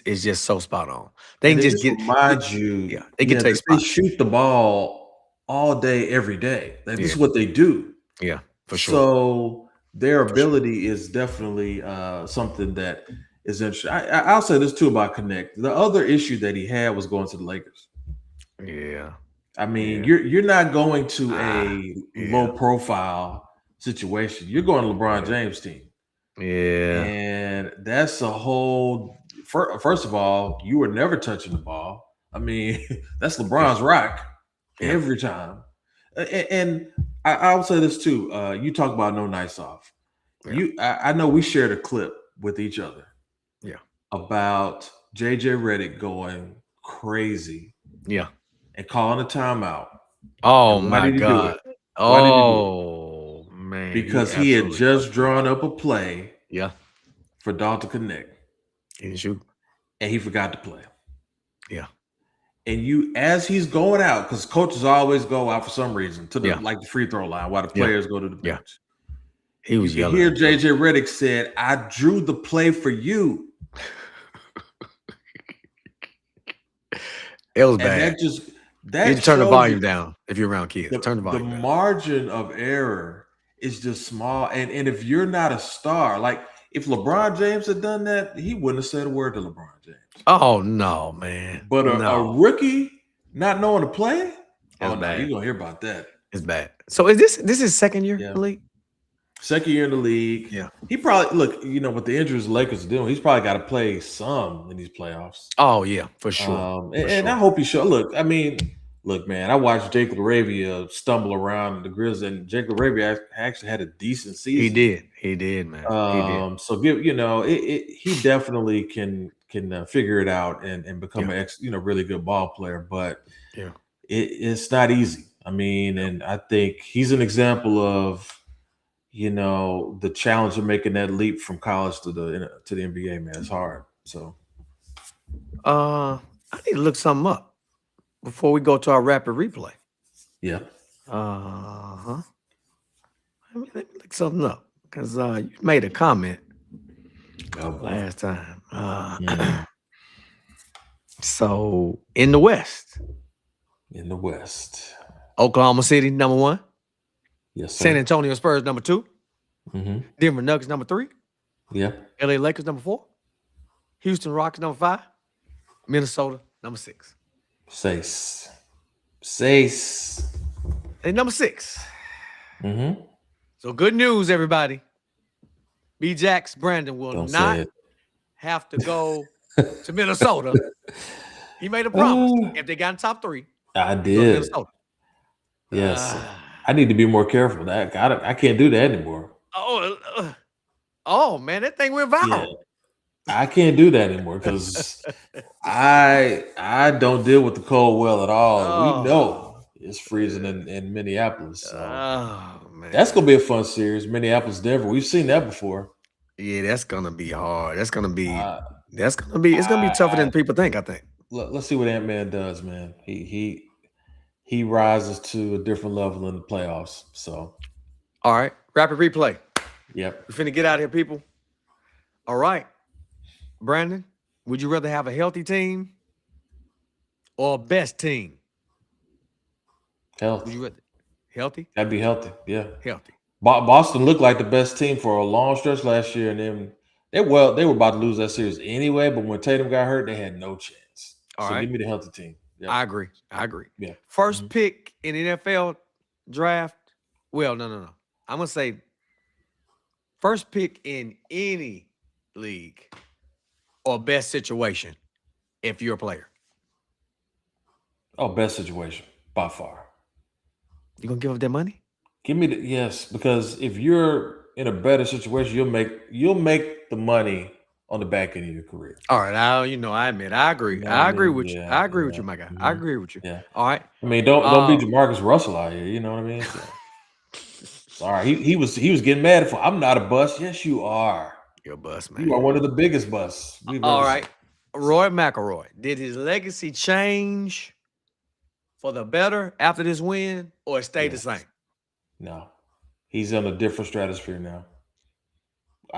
just so spot on. They and can it just just get, reminds you, yeah, they can take that they spots. shoot the ball all day, every day. Like, this Yeah. is what they do. Yeah, for sure. So their For sure. ability is definitely something that is interesting. I'll say this too about Connect. The other issue that he had was going to the Lakers. Yeah. I mean, Yeah. you're not going to a Yeah. low profile situation. You're going to LeBron James' team. Yeah. And that's a whole first of all, you were never touching the ball. I mean, that's LeBron's rock Yeah. every time. And I'll say this too. You talk about no nights off. Yeah. I know we shared a clip with each other. Yeah. About JJ Redick going crazy. Yeah. And calling a timeout. Oh And why my did he do God. it? Why did he do it? Oh man. Because he had just drawn up a play. Yeah. For Dalton to connect. He didn't shoot. And he forgot to play. Yeah. And you, as he's going out, because coaches always go out for some reason to the like the free throw line while the players go to the bench. He was yelling. Here, JJ Redick said, "I drew the play for you." It was and bad. That you turn the volume down if you're around kids. Turn the volume down. The margin of error is just small. And if you're not a star, like if LeBron James had done that, he wouldn't have said a word to LeBron James. Oh no, man. But a rookie not knowing to play, no, you're gonna hear about that. It's bad. So is this is second year in the league? Second year in the league. Yeah. He probably with the injuries the Lakers are doing, he's probably got to play some in these playoffs. Oh yeah, for sure. I hope he should. Look, man, I watched Jake LaRavia stumble around the Grizzlies, and Jake LaRavia actually had a decent season. He did, man. He did. So he definitely can figure it out and become a really good ball player, but it's not easy. I mean, and I think he's an example of the challenge of making that leap from college to the NBA, man. It's hard. So I need to look something up before we go to our rapid replay. Yeah. Let me look something up because you made a comment last time. So in the West. Oklahoma City, number 1. Yes, sir. San Antonio Spurs, number 2. Mm-hmm. Denver Nuggets, number 3. Yeah. LA Lakers, number 4. Houston Rockets, number 5. Minnesota, number 6. Sace. And number 6. Mm-hmm. So good news, everybody. B-Jax Brandon will not have to go to Minnesota. He made a promise. If they got in top 3, I did. Yes. I need to be more careful. I can't do that anymore. Oh man, that thing went viral. Yeah. I can't do that anymore because I don't deal with the cold well at all. We know it's freezing in Minneapolis. So man. That's gonna be a fun series. Minneapolis, Denver. We've seen that before. Yeah, that's gonna be hard. It's gonna be tougher than people think, I think. Let's see what Ant-Man does, man. He rises to a different level in the playoffs. So all right, rapid replay. Yep. We're finna get out of here, people. All right. Brandon, would you rather have a healthy team or a best team? Healthy. Would you rather healthy? That'd be healthy. Yeah. Healthy. Boston looked like the best team for a long stretch last year, and then they were about to lose that series anyway. But when Tatum got hurt, they had no chance. All right. Give me the healthy team. Yep. I agree. Yeah. First pick in the NFL draft. Well, no. I'm gonna say first pick in any league or best situation if you're a player. Oh, best situation by far. You gonna give up that money? Give me yes, because if you're in a better situation, you'll make the money on the back end of your career. All right, I admit I agree. I agree with you. I agree with you, my guy. I agree with you. Yeah. All right. I mean, don't be Jamarcus Russell out here. You know what I mean? So. Sorry, he was getting mad for. I'm not a bust. Yes, you are. You're a bust, man. You are one of the biggest busts. All right. Rory McIlroy. Did his legacy change for the better after this win, or it stayed the same? No, he's in a different stratosphere now.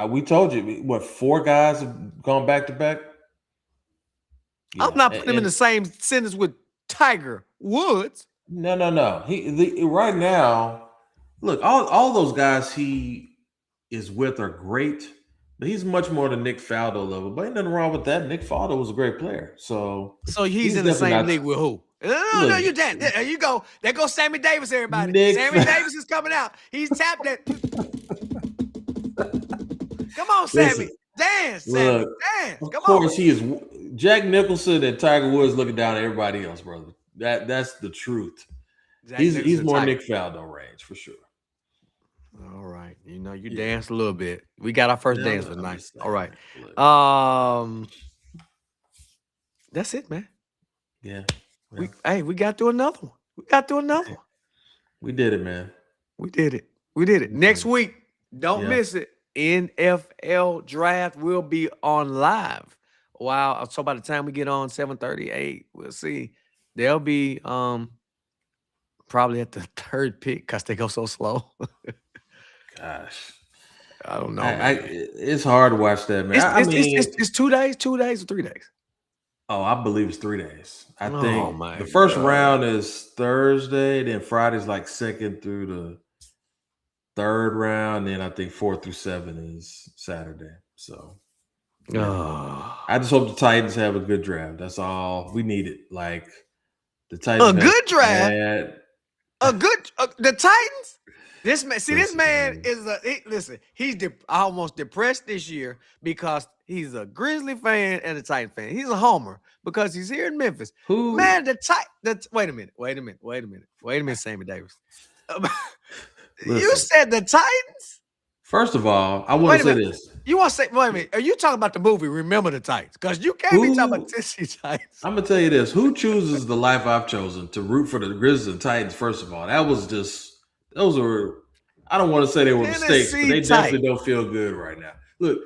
We told you what 4 guys have gone back to back. I'm not putting him in the same sentence with Tiger Woods. No. Right now, look, all those guys he is with are great, but he's much more than Nick Faldo level. But ain't nothing wrong with that. Nick Faldo was a great player, so he's in the same league with who? No, you did. There you go. There goes Sammy Davis, everybody. Sammy Davis is coming out. He's tapped it. Come on, Sammy. Dance, Sammy. Look, dance. Come of course, he is. Jack Nicholson and Tiger Woods looking down at everybody else, brother. That's the truth. He's more Nick Faldo range for sure. All right. You danced a little bit. We got our first dance tonight. All right. That's it, man. Yeah. We got through another one. We did it, man. We did it. Next week, don't miss it. NFL draft will be on live. Wow. So by the time we get on 7:38, we'll see. They'll be probably at the 3rd pick because they go so slow. Gosh. I don't know. It's hard to watch that, man. It's 2 days, 2 days, or 3 days. Oh, I believe it's 3 days. I think the first round is Thursday, then Friday's like 2nd through the 3rd round, then I think 4 through 7 is Saturday. So I just hope the Titans have a good draft. That's all we needed. Like the Titans, a good draft, the Titans. This man is he's almost depressed this year because he's a Grizzly fan and a Titan fan. He's a homer because he's here in Memphis. Man, wait a minute, Sammy Davis. You said the Titans? First of all, I want to say this. You want to say, wait a minute, are you talking about the movie Remember the Titans? Because you can't be talking about Tennessee Titans. I'm going to tell you this. Who chooses the life I've chosen to root for the Grizzlies and Titans, first of all? Those were, I don't want to say they were mistakes, but they definitely don't feel good right now. Look,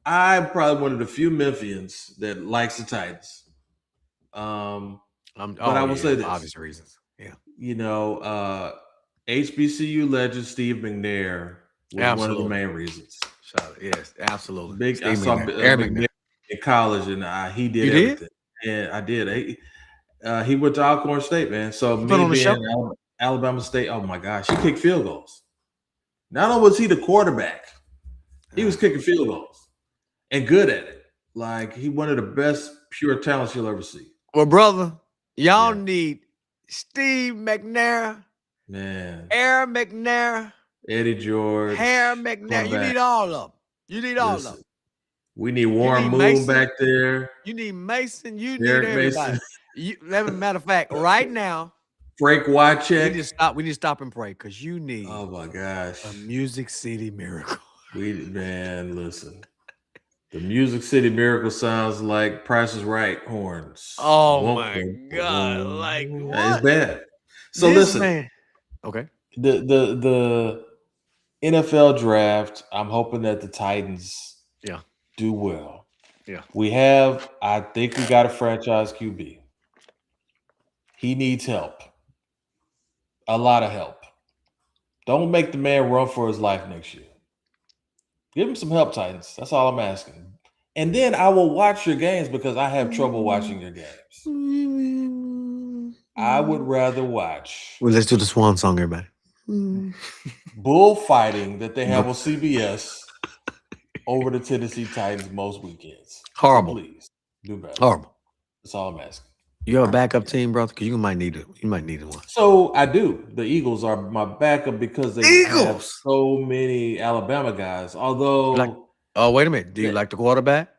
I'm probably one of the few Memphians that likes the Titans. But I will say this. For obvious reasons. Yeah. HBCU legend Steve McNair was one of the main reasons. Yes, absolutely. I saw McNair in college, and he did everything. Yeah, I did. He went to Alcorn State, man. So me being Alabama State, oh my gosh, he kicked field goals. Not only was he the quarterback, he was kicking field goals and good at it. Like he one of the best pure talents you'll ever see. Well, brother, y'all need Steve McNair, man, Air McNair, Eddie George, Hair McNair. You need all of them. We need Warren Moon back there. You need Mason. You need everybody. Matter of fact, right now, Frank Wycheck. We need to stop and pray because you need. Oh my gosh, a Music City Miracle. Listen. The Music City Miracle sounds like Price is Right horns. Oh my God! Like what? It's bad. So listen. Man. Okay. The NFL draft. I'm hoping that the Titans do well. Yeah. I think we got a franchise QB. He needs help. A lot of help. Don't make the man run for his life next year. Give him some help, Titans. That's all I'm asking. And then I will watch your games because I have trouble watching your games. I would rather watch. Well, let's do the swan song, everybody. Bullfighting that they have on CBS over the Tennessee Titans most weekends. Horrible. So please do better. Horrible. That's all I'm asking. You have a backup team, brother? Because you might need it. You might need one. So I do. The Eagles are my backup because they have so many Alabama guys. Although, wait a minute. Do you like the quarterback?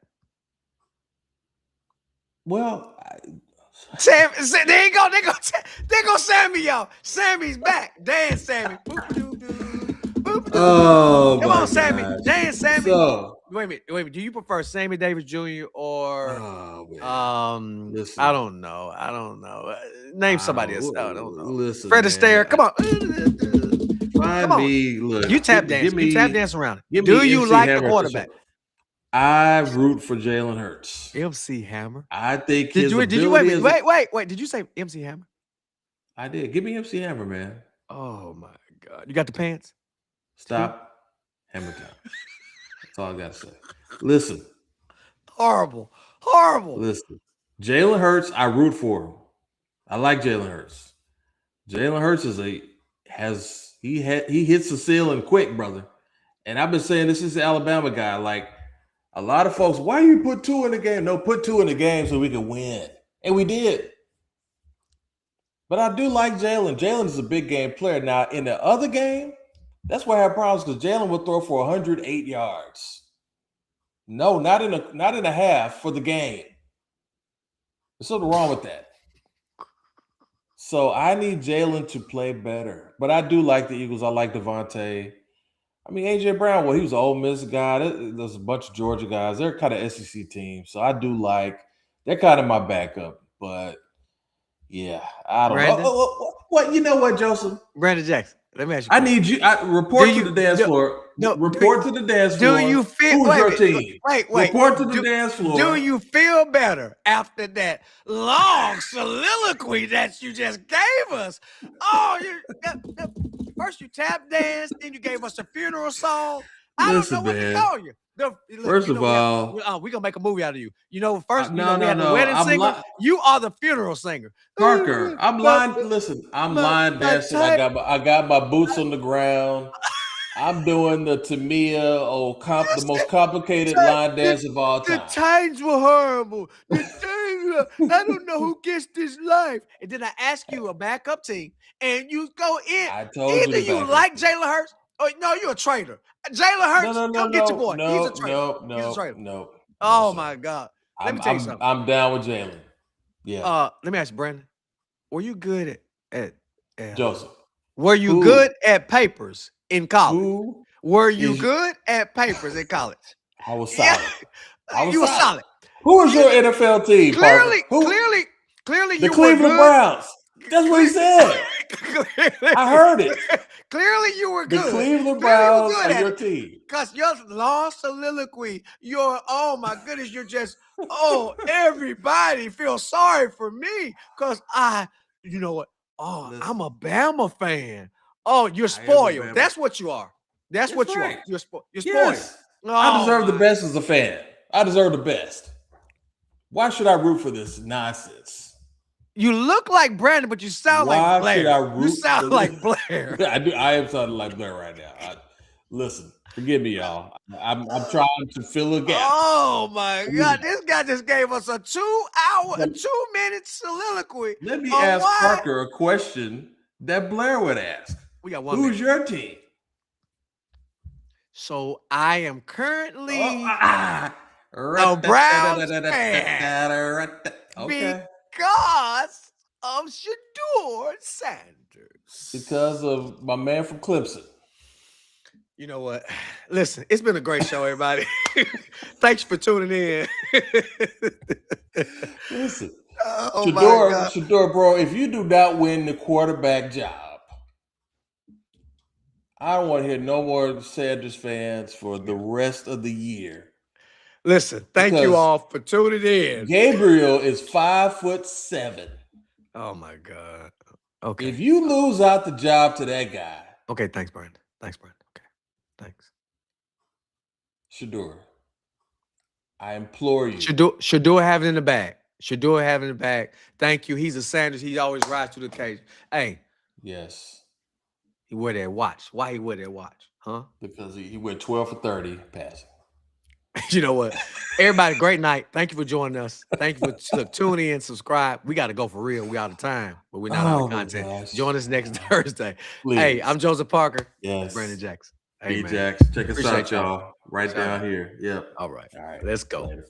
Well, Sam, there you go. There go Sammy, y'all. Sammy's back. Dance, Sammy. Oh, come on, Sammy. Dance, Sammy. So, wait a minute. Do you prefer Sammy Davis Jr. or listen, I don't know. Name somebody else. I don't know. Listen, Fred Astaire. Come on. Come on. Look, you tap dance. You tap dance around it. Do you like the quarterback? I root for Jalen Hurts. MC Hammer. I think did you wait? Did you say MC Hammer? I did. Give me MC Hammer, man. Oh my God. You got the pants? Stop. Hammer time. That's all I got to say. Listen. Horrible. Horrible. Listen. Jalen Hurts, I root for him. I like Jalen Hurts. Jalen Hurts he hits the ceiling quick, brother. And I've been saying this is the Alabama guy. Like a lot of folks, why you put 2 in the game? No, put 2 in the game so we can win. And we did. But I do like Jalen. Jalen is a big game player. Now, in the other game, that's where I have problems because Jalen will throw for 108 yards. No, not in a half for the game. There's something wrong with that. So I need Jalen to play better. But I do like the Eagles. I like Devontae. I mean, A.J. Brown, well, he was an Ole Miss guy. There's a bunch of Georgia guys. They're kind of SEC teams. So I do like – they're kind of my backup. But, yeah, I don't know. What? You know what, Joseph? Brandon Jackson. Let me ask you. I need you. Report to the dance floor. No, report to the dance floor. Do you feel? Who's your team? Wait. Report to the dance floor. Do you feel better after that long soliloquy that you just gave us? Oh, first you tap danced, then you gave us a funeral song. I don't know what to call you. First of all, we're gonna make a movie out of you. You know, first, no. the wedding singer. You are the funeral singer. Parker, I'm lying. Listen, I'm lying dancing. I got my boots on the ground. I'm doing the Tamia, the most complicated line dance of all time. The times were horrible. I don't know who gets this life. And then I ask you a backup team, and you go in. I told you. Either you like Jalen Hurts, or no, you're a traitor. Jalen Hurts, come get your boy. He's a traitor. He's a traitor. No. Oh my God. Let me tell you something. I'm down with Jalen. Yeah. Let me ask you, Brandon. Were you good at Joseph? Were you good at papers in college? Were you is- good at papers in college? I was solid. You were solid. Who is your NFL team? Clearly, the you Cleveland were good. Browns. That's what he said. I heard it. Clearly, you were good. The Cleveland Browns are your team. Because your long soliloquy, oh my goodness, you're just, everybody feels sorry for me. Because you know what? I'm a Bama fan. Oh, you're spoiled. That's what you are. That's what you are. You're spoiled. Yes. I deserve the best as a fan. I deserve the best. Why should I root for this nonsense? You look like Brandon, but you sound like Blair. You sound like Blair. I do. I am sounding like Blair right now. Listen, forgive me, y'all. I'm trying to fill a gap. Oh my God! This guy just gave us a 2-minute soliloquy. Let me ask Parker a question that Blair would ask. We got one. Who's your team? So I am currently a Browns fan. Okay. Because of Shador Sanders. Because of my man from Clemson. You know what? Listen, it's been a great show, everybody. Thanks for tuning in. Listen, Shador, bro, if you do not win the quarterback job, I don't want to hear no more Sanders fans for the rest of the year. Listen, thank you all for tuning in. Gabriel is 5'7". Oh my God. Okay. If you lose out the job to that guy. Okay, thanks, Brandon. Okay. Thanks. Shador, I implore you. Shador have it in the bag. Thank you. He's a Sanders. He always rides to the occasion. Hey. Yes. He wear that watch. Why he wear that watch? Huh? Because he went 12 for 30 passing. You know what? Everybody, great night. Thank you for joining us. Thank you for tuning in, subscribe. We got to go for real. We out of time, but we're not out of content. Gosh. Join us next Thursday. Please. Hey, I'm Joseph Parker. Yes. Brandon Jackson. Hey, Jax. Check us Appreciate out, y'all. Right down here. Yep. All right. Let's go. Later.